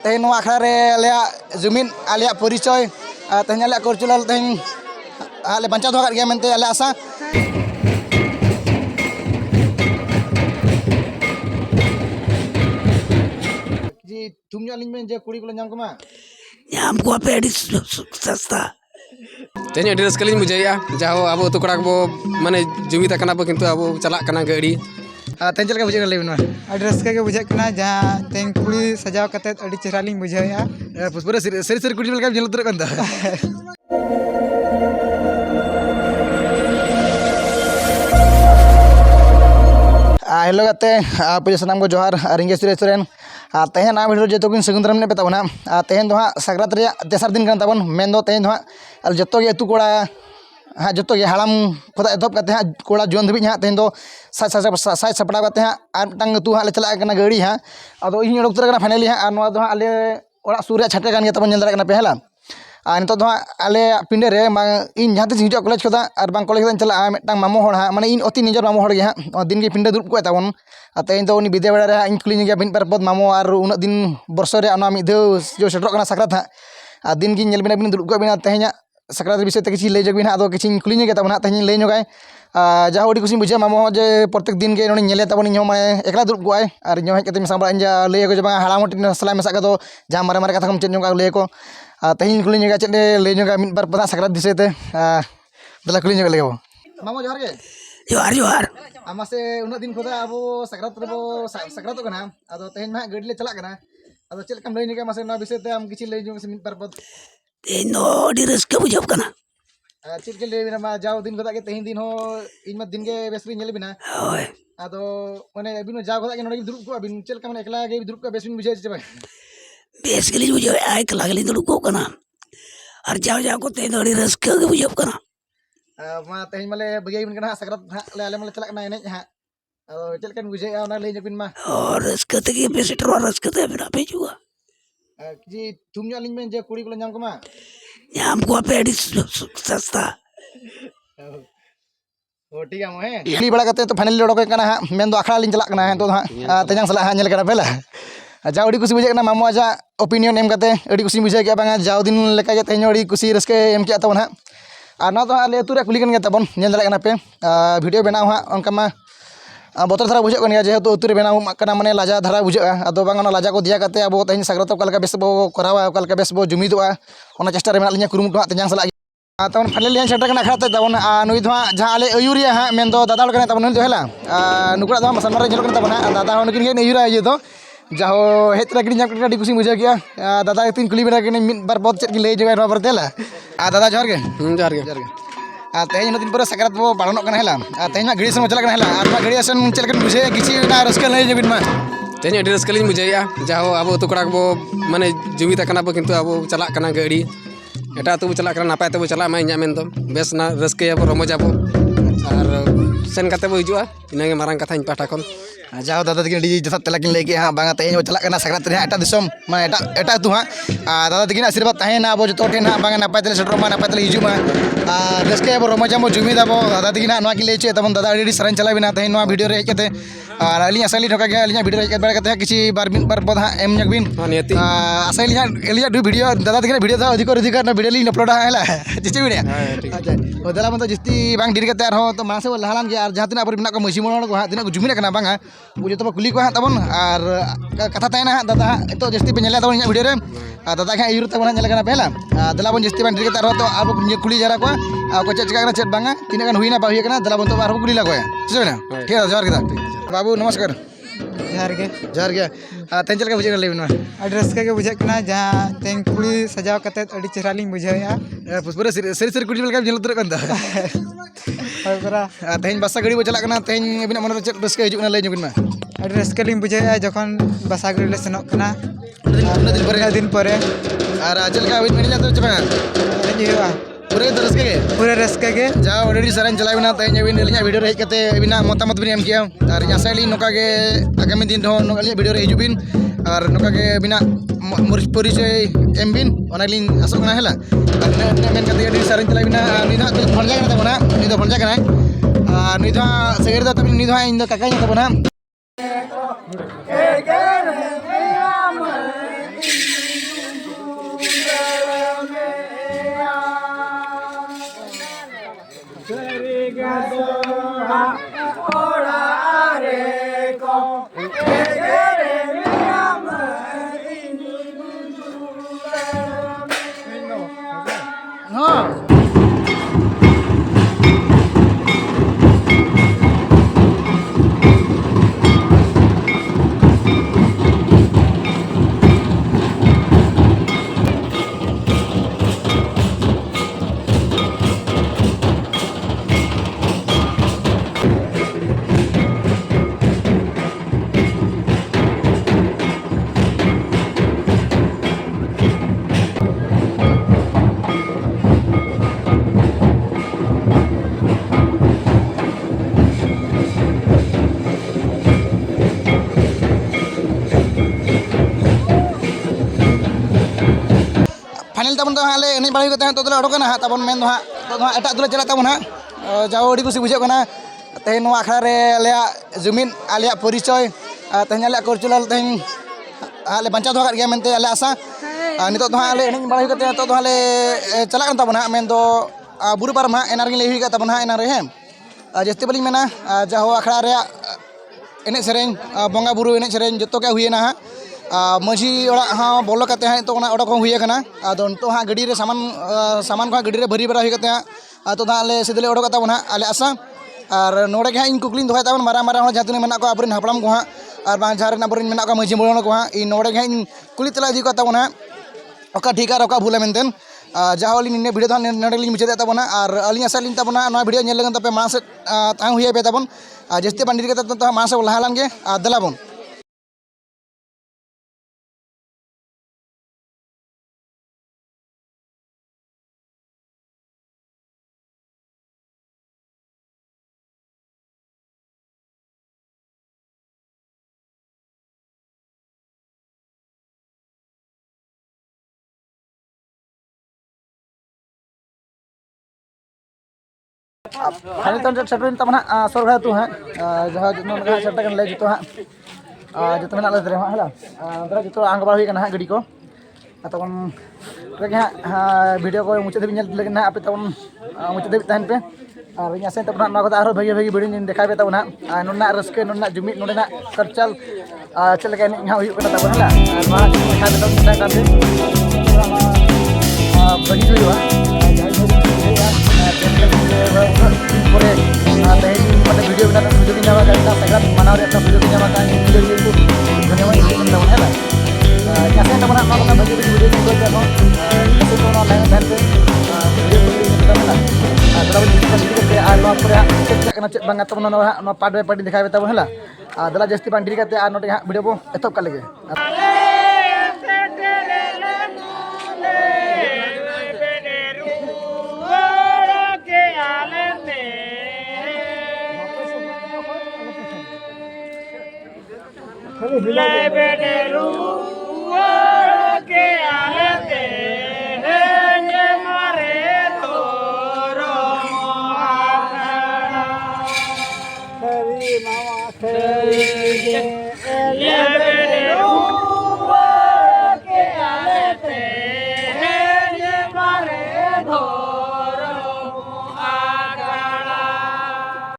तेहन आखड़ा रे जुमीन आलिया परिचय तेहन आलिया कल्चरल तेहन आले बंचा दो गया मेनते आले आशा जी तुम जो लिंग में जे कुड़ी को नाम को मा नाम को पे अड़ी सस्ता तेज अड़ी रस्कलिंग बुझाइया जाहो अब अतु कड़ा को माने जुमित कना बो किंतु अब चला कना गाड़ी तेहन चलका बुझे लेबिन मा अड़ी रस्का के बुझे कना जहां तेन कुड़ी सजाव कते अड़ी चेहरा लिंग बुझाया पुष्परे सरी सरी कुड़ी लगा जेल उतर कंदा हेलो गाते पूजा सामान को जोहार रिंगे सुरेश्वरन तेहन ना भिडियो जो सगुन ने बताबना तेहन दो साग्रात तेसार दिन तबन मेन दो तेहन दो जो अतु कोड़ा हाँ जो हाड़ाम खुदा एहब करते हाँ कोड़ा जुआन धाबी हाँ तेहन दो साज सपड़ा करते हाँ और मिटन अतु हाँ ले चलना गाड़ी हाँ अब इन उतर फाइनली हाँ दो आले ओड़ा सूर छाटे कान तब नल पे हला नित दो आले पिंडे रे इन जहाँ तीस हजू कॉलेज खोदा और बांग कॉलेज चला मिटन मामो हड़ हाँ माने इन अति निजर मामो हड़ हाँ दिन के पिंडे दुर्ब को तबन तेहन दो उनी विदे बेड़ा इन कुली गया बिन परपद मामो और उन दिन बर्ष मिद जो सेटर साक्रात हाँ दिन की बिना बिन दुर्ब को तेहन साक्रात विषय किसी लय जगबिन अब किसी कुली गया तब तेहन लय जोगाय जहाँ अड़ी कुछ बुझे मामो जे प्रत्येक दिन के नोड़े तबन इन मैं एकला दुर्ब को और इन हज मेसा बड़ा लय को हाड़ाम सला मेसा दो जहाँ मारे मारे कथा चेक जोगा लय को तेहन कुली जगह चेक लय जोगा मिद बार पता साक्रात विषय दला कुली जगह लगे मामो जोहार के जोहार जोहार आमा से उन दिन खुदा अब साक्रात साक्रात अब तेहन हाँ गाड़ी ले चलना अब चेक लय जोगा मासे विषय आम किसी लय जो मिद बार पद तेन अड़ी रस्का बुझब कना चेक के लय बिना जाओ दिन खुदा के तेहन दिन हो इन दिन के बेस बिन बिना होय आदो माने अबिन जाओ खुदा के नोड़े दुरुब को अबिन चेक माने एकला के दुरुब को बेस बिन बुझे चबा बेस गली बुझे आय कला गली दुड़ को कना और जाओ जाओ को तेन अड़ी रस्का के बुझब कना मा तेहन माले बगिया बिन कना साक्रात ले आले माले चला कना एने हां चेक kan बुझे ओना लय जबिन मा और रस्का ते के बेसिटर और रस्का ते बिना भेजुआ जी तुम जो लिंग में जे कुड़ी को नाम को मा नाम को पे अड़ी सस्ता ओ ठीक है मोहे ली बड़ा करते तो फाइनली लोडो कना हां मेन दो अखड़ा लिंग चला कना हां तो हां तेजंग सला हां नेल कना पेला जा अड़ी कुछ बुझे कना मामो आजा ओपिनियन एम करते अड़ी कुछ बुझे के बांगा जाव दिन लेका के तेन अड़ी कुछ रस्के एम के तबन हां और ना तो आले अतु रे कुली कन के तबन नेल दला कना पे वीडियो बनाव हां उनका मा बतर धारा बुझे जेहेतु अतु रे बनाव माने लाजा धारा बुझे अदो बांग लाजा को दिया करते अब तेहन साक्रात का बेस बो करावा का बेस बो जुमिदोआ चेष्टा रे मेना कुरुमुटु हां तेजंग सला तब फाइनली सेटर कना खड़ा तबन नुई दो जहाँ आले अयुरिया हाँ मेन दो दादा कना तबन नुई दो हेला नुकड़ा दो सामने रे कना तबन दादा हो नुकिन के अयुरा ये दो जहाँ हेज तरा कि अड़ी कुछ बुझे गया दादा तीन कुली बना कि मिद बार बहुत चेक लय जोगा पर तेला दादा जोहार के जोहार के तेहन दिन पर साक्रात बो पालनों कना हेला तेहन गाड़ी संग चला कना हेला और गाड़ी आसन चेक बुझे किसी रस्का लय जबिन मा तेज अड़ी रस्कलिंग बुझाइया जाहो अब अतु कड़ा को माने जुमित कना बो किंतु अब चला कना गाड़ी एटा तो चला नापाय तब चला इन मेन दो बेस ना रस्के रमजाबो और सेन कते बो हिजुआ इनागे मारंग कथा इन पाटा खन जाओ दादा तक जथा तेला किन लय के हाँ बांगा तेहन चला साक्रात रे एटा दिसम माने एटा अतु हाँ दादा तक आशीर्वाद तहना अब जो ठेन हाँ बांगा नापाय तेले सेटरमा नापाय तेले हिजुमा रस्के अब रमजाबो जुमिदाबो दादा तक ना कि लय चे तब दादा अड़ी सरन चला बिना तेहन वीडियो रे हेज और अली आसाली ठोका गया अली वीडियो हेज बड़ा करते किसी बार पद हाँ एम जगबिन आसाली अली वीडियो दादा तक वीडियो दा अधिकार वीडियो ली अपलोड हला चिचे वीडियो अच्छा दला मतलब जस्ती बांग डीर करते तो मासे लहालान गया और जहाँ तीना पर बिना को मसी मोड़ को हाँ तीना को जुमिन कना बांगा वो जो कुली को हाँ तबन और कथा तहना हाँ दादा तो जस्ती पे नेला तबन वीडियो रे दादा के अयुर तबन नेल कना पहला दला बन जस्ती बांग डीर करते तो अब कुली जरा को चेक चेक चेक बांगा तीना गान हुईना बा हुई तला बन तो और कुली लगो ठीक है ठीक है जोहार के बाबू नमस्कार जोहार के तेन चलका बुझे लेबिन मा अड़ी रस्का के बुझे कना जहाँ तेन कुड़ी सजाव कते अड़ी चेहरा लिंग बुझाया पुष्परे सरी कुड़ी लगा जेल उतर कंदा तेहन बसा गाड़ी बो चला कना तेहन अबिना मन चेक रस्का हिजुना लय जबिन मा अड़ी रस्का लिंग बुझाया जखन बसा गाड़ी ले सेनोक कना दिन परे और चलका अबिन मेनिला तो चबा तेन हुआ पूरे रस्के के जाओ ऑलरेडी सरन चला बिना तेहन अबिन अलिया वीडियो रे हेज कते अबिना मतामत बिन एम किया और आसाली नोका के आगामी दिन हो अलिया वीडियो रे हिजुबिन और नोका के बिना परिचय एम बिन ओनालिन आसो कना हेला और मेन कते अडी सरन चला बिना नुई ना तो भणजा कना तबना नुई दो भणजा कना नुई दो सेगर दो तबिन नुई दो इन दो काका तबना फाइनल तबन तो हाले एने बाड़ी कते तो ओडोकना हा तबन मेन दो हा तो एटा दुले चला तबन हा जाओ अड़ी कुछ बुझे कना तेहन नो आखड़ा रे आले जुमिन आले परिचय तेहन आले कोरचुलाल तेहन आले बंचा दो गया मेनते आले आशा नितो तो आले एने बाड़ी कते तो आले चला कन तबन हा मेन दो बुरु पारम हा एनार गे लेहि का तबन हा एनारे हे जस्ती बलिंग मेना जाहो आखड़ा रे एने सेरें बंगा बुरु एने सेरें जतो के हुएना हा मझी ओड़ा हाँ बोलो कते हैं तो ओड़ा को हुए कना आदो तो हाँ गड़ी रे सामान को गड़ी रे भरी भरा हुई कते हैं तो आले सिदले ओडो कता बना आले आसा और नोड़े के हाँ इन कुकलिन दोहाय ताबन मारा मारा हो जातुने मेना को अपरिन हपड़ाम को हाँ और बां झार नबरिन मेना को मझी मोड़न को हाँ इन नोड़े के हाँ इन कुली तला दी को ताबना ओका ठीक है ओका भूले मेनतेन जाहोली निन्ने वीडियो तो नोड़े लिन मुझे ताबना और अलिन आसा लिन ताबना नोआ वीडियो नेल लगन तपे मासे तांग हुए पे ताबन जस्ती पंडित के तो मासे लहालान के दलाबन खाली तो सेटरिन तब ना सरगा तू हाँ जहाँ जितना सेट कर ले जितो हाँ जितना ना ले तेरे हाँ हला अंदर जितो आंग बार हुई करना हाँ गड़ी को तब लगे हाँ वीडियो को मुझे भी लेकिन ना आप तब मुझे भी तहन पे और यहाँ से तब ना को आरो भाई भाई वीडियो देखा पे तब ना नोना रस्के नोना जुमित नोना ना खर्चल चल के यहाँ हुई करना तब हला वहाँ देखा पे तब ना करते बगी हुई हुआ वीडियो बना वीडियो की जावा करता सगरा मनाव रे वीडियो की जावा का वीडियो को धन्यवाद करता हूं है कैसे तमना मा का वीडियो को करते हो कैसे तो ऑनलाइन ध्यान पे वीडियो को करता है दला वीडियो के आ नो पर चेक करना चेक बंगा तमना नो पार्ट बाय पार्ट दिखावे तब हला दला जस्ती पांडी करते आ नोटे वीडियो को एतब कर लगे ले बेटेरू के आते हैं मारे तोरो खरी मामा खरी ले